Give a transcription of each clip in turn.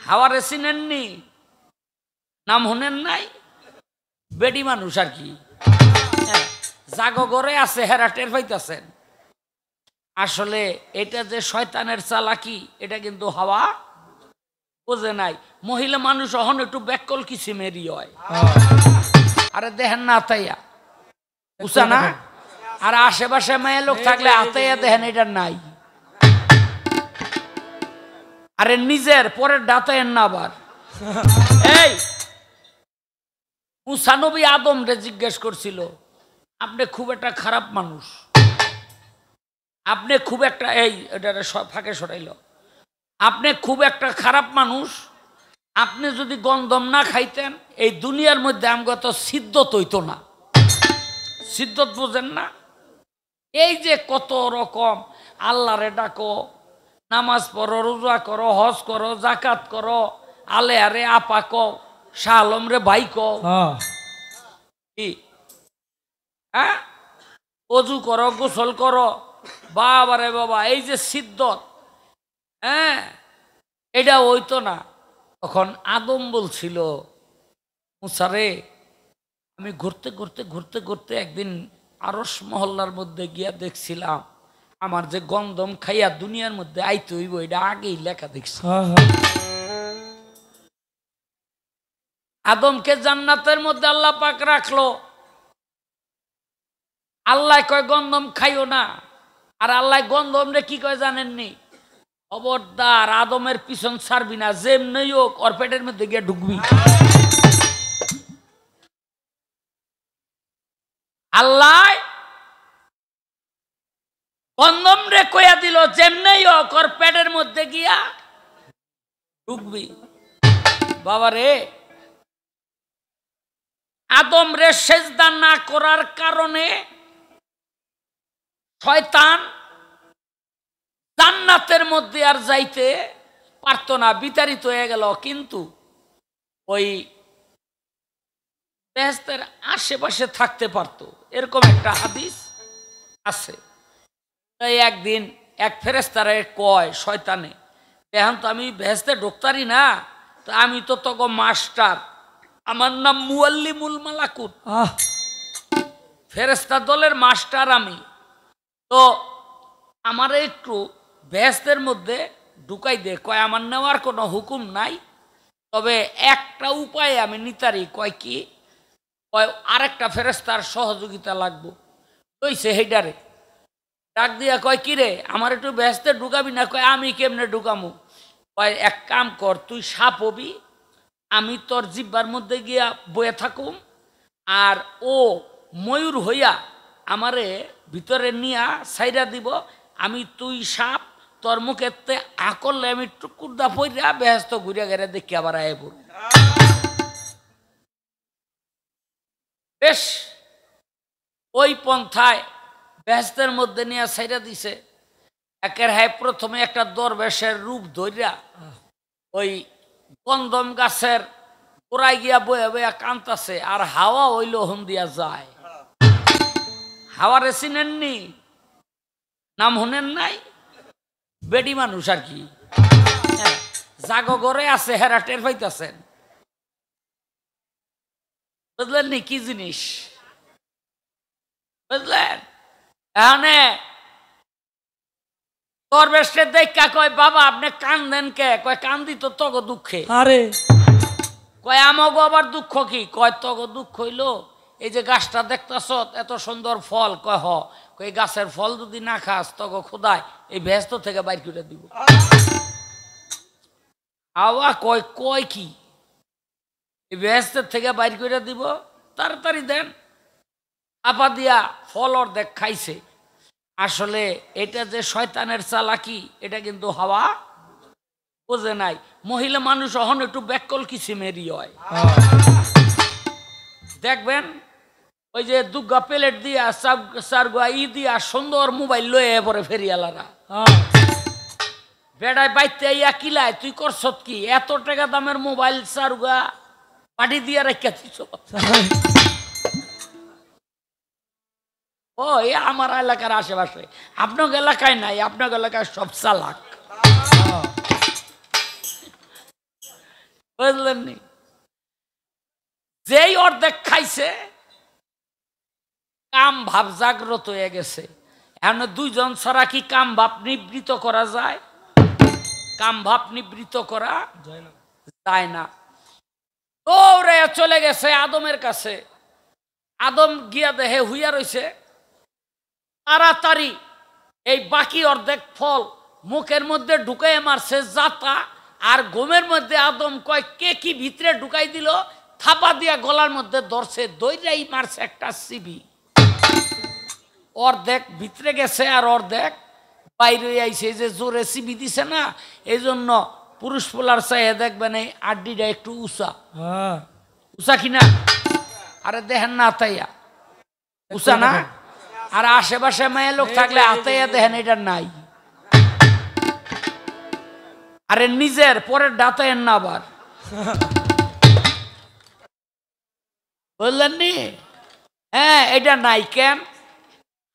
হাওয়ারে চিনেননি? নাম শুনেন নাই? বেডি মানুষ আর কি, জাগো ঘরে আছে হেরা টের পাইতেছেন। আসলে এটা যে শয়তানের চালাকি এটা কিন্তু হাওয়া বোঝে নাই। মহিলা মানুষ অহন একটু ব্যাকল কিসিমেরই হয়। আরে দেখেন না আতাইয়া উষা না, আর আশেপাশে মেয়ে লোক থাকলে আতাইয়া দেখেন এটা নাই। আরে নিজের পরের ডাতায়েন না আবার। এই মুসা নবী আদম রে জিজ্ঞেস করছিল, আপনি খুব একটা খারাপ মানুষ, আপনি খুব একটা এটা ফাঁকে সরাইল, আপনি খুব একটা খারাপ মানুষ, আপনি যদি গন্ধম না খাইতেন এই দুনিয়ার মধ্যে আমগো তো সিদ্ধত হইতো না। সিদ্ধত বুঝেন না? এই যে কত রকম আল্লাহরে ডাকো, নামাজ পড়ো, রোজা করো, হজ করো, জাকাত করো, আলে আরে আপা কও, শাহ আলম রে ভাই কও, হ্যাঁ অজু করো, গোসল করো, বাবা রে বাবা, এই যে সিদ্ধত, হ্যাঁ এটা হইতো না। তখন আদম বলছিল, মুসা রে আমি ঘুরতে ঘুরতে ঘুরতে ঘুরতে একদিন আরশ মহল্লার মধ্যে গিয়া দেখছিলাম আমার যে গন্ধম খাইয়া দুনিয়ার মধ্যে আইতে হইব এটা আগেই লেখা দেখছি। আদমকে জান্নাতের মধ্যে আল্লাহ পাক রাখলো। আল্লাহ কয় গন্ধম খাইও না, আর আল্লাহ গন্ধম রে কি কয় জানেননি? খবরদার আদমের পিছন ছাড়বি না, যেমনি হোক ওর পেটের মধ্যে গিয়ে ঢুকবি। আল্লাহ গন্ধম রে কইয়া দিল, যেমনি হোক ওর পেটের মধ্যে গিয়া ঢুকবি। বাবা রে, আদম রে সেজদা না করার কারণে শয়তান জান্নাতের মধ্যে আর যাইতে পারত না, বিতাড়িত হয়ে গেল। কিন্তু ওই বেহেশতের আশেপাশে থাকতে পারত, এরকম একটা হাদিস আছে। তাই একদিন এক ফেরেশতারে কয় শয়তানে, এখন তো আমি বেহেশতে ঢুকতারি না, তো আমি তো তোকে মাস্টার, আমার নাম মুআল্লিমুল মালাকুত, ফেরেশতা দলের মাস্টার আমি, তো আমার একটু বেহেশতের মধ্যে ঢুকাই দে। কয় আমার নেওয়ার কোনো হুকুম নাই, তবে একটা উপায়ে আমি নিতারি। কয় কি? কয় আরেকটা ফেরেশতার সহযোগিতা লাগবো। কইছে হেডারে ডাক দিয়া কয় কি রে আমার একটু বেহেশতে ঢুকাবি না? কয় আমি কেমনে ঢুকামু? কয় এক কাম কর, তুই সাপ হবি, আমি তোর জিব্বার মধ্যে গিয়া বয়ে থাকুম, আর ও ময়ূর হইয়া আমারে ভিতরে নিয়া সাইরা দিব, আমি তুই সাপ, তোর মুখেতে আ করলে আমি টুকুরদা পইরা বেহেশত ঘুরিয়া গেড়ে দেখি আবার আয় পড়ব। বেশ, ওই পন্থায় বেহেশতের মধ্যে নিয়ে সাইরা দিছে। একের হায় প্রথমে একটা দরবেশের রূপ ধরিয়া ওই গন্ধম গাছের গোড়ায় গিয়া বয়ে বইয়া কান্তাছে, আর হাওয়া ওই লোহন দিয়া যায়। হাওয়ারে চিনেননি? নাম শুনেন নাই? বেডি মানুষ আর কি, জাগো ঘরে আছে হেরা টের পাইতেছেন। বুঝলেন নি কি জিনিস? বুঝলেন? এখানে দরবেশে দেখা কয়, বাবা আপনি কান্দেন কে? কয় কান্দি তো তগো দুঃখে। আরে কয় আমাগো আবার দুঃখ কি? কয় তগো দুঃখ হইল এই যে গাছটা দেখতেছ এত সুন্দর ফল। কয় হ। কয় গাছের ফল যদি না খাস তগো খোদায় এই বেহেশত থেকে বাইর করে দিব। আওয়া কয় কয় কি এই বেহেশতের থেকে বাইর করে দিব? তাড়াতাড়ি দেন। আপা দিয়া ফল অর্ধেক খাইছে। আসলে এটা যে শয়তানের চালাকি এটা কিন্তু হাওয়া বোঝে নাই। মহিলা মানুষ অহন একটু ব্যাকল কিসিমেরই হয়। দেখবেন ওই যে দুর্গা প্লেট দিয়া চারগুয়া ই দিয়া সুন্দর মোবাইল লয়ে পরে ফেরিয়ালারা বেড়ায় বাইতে ইয়া কিলায়, তুই করছত কি? এত টাকা দামের মোবাইল চারগুয়া পাটি দিয়া রেখা দিছ। ও এ আমার এলাকার আশেপাশে, আপনার এলাকায় নাই, আপনার এলাকায় সব চালাক। বুঝলেন নি? যেই অর্ধেক খাইছে কাম ভাব জাগ্রত হয়ে গেছে। এখন দুইজন ছাড়া কি কাম ভাব নিবৃত করা যায়? কাম ভাব নিবৃত করা যায় না। দৌড়ে চলে গেছে আদমের কাছে। আদম গিয়া দেহে হুইয়া রইছে, তাড়াতাড়ি এই বাকি অর্ধেক ফল মুখের মধ্যে ঢুকাই মারছে জাতা। আর ঘুমের মধ্যে আদম কয় কে কি ভিতরে ঢুকাই দিল, থাপা দিয়া গলার মধ্যে ধরছে, দইরাই মারছে একটা সিবি। অর্ধেক ভিতরে গেছে আর অর্ধেক বাইরে আইছে। যে জোরে সিবি দিছে না, এই জন্য পুরুষ পোলার চাইয়ে দেখবেন এই আড্ডিটা একটু উঁচা উঁচা কিনা। আরে দেখেন না আতাইয়া উঁচা না, আর আশেপাশে মেয়ে লোক থাকলে আতাইয়া দেখেন এটা নাই। আরে নিজের পরের ডাতায়েন না আবার, বললেন নি? হ্যাঁ, এটা নাই কেন?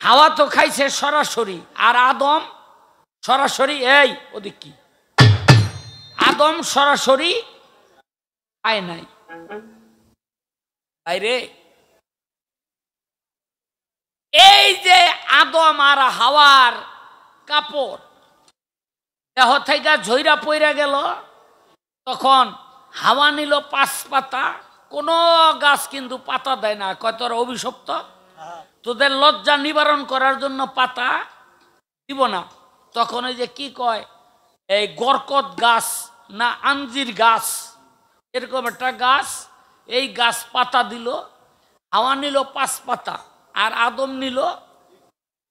হাওয়া তো খাইছে সরাসরি, আর আদম সরাসরি এই ওদিক কি আদম সরাসরি খায় নাই। বাইরে এই যে আদম আর হাওয়ার কাপড় দেহ থেকে ঝইরা পইরা গেল, তখন হাওয়া নিল 5 পাতা। কোন গাছ কিন্তু পাতা দেয় না, কয় তোর অভিশপ্ত, তোদের লজ্জা নিবারণ করার জন্য পাতা দিব না। তখন ওই যে কি কয়, এই গরকত গাছ না আঞ্জির গাছ, এরকম একটা গাছ, এই গাছ পাতা দিল। হাওয়া নিল 5 পাতা আর আদম নিল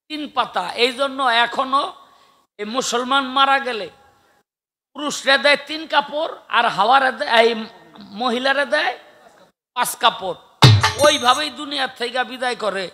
3 পাতা। এই জন্য এখনো এই মুসলমান মারা গেলে পুরুষরা দেয় 3 কাপড় আর হাওয়ারে দেয়, এই মহিলারা দেয় 5 কাপড়। ওইভাবেই দুনিয়ার থেকে বিদায় করে।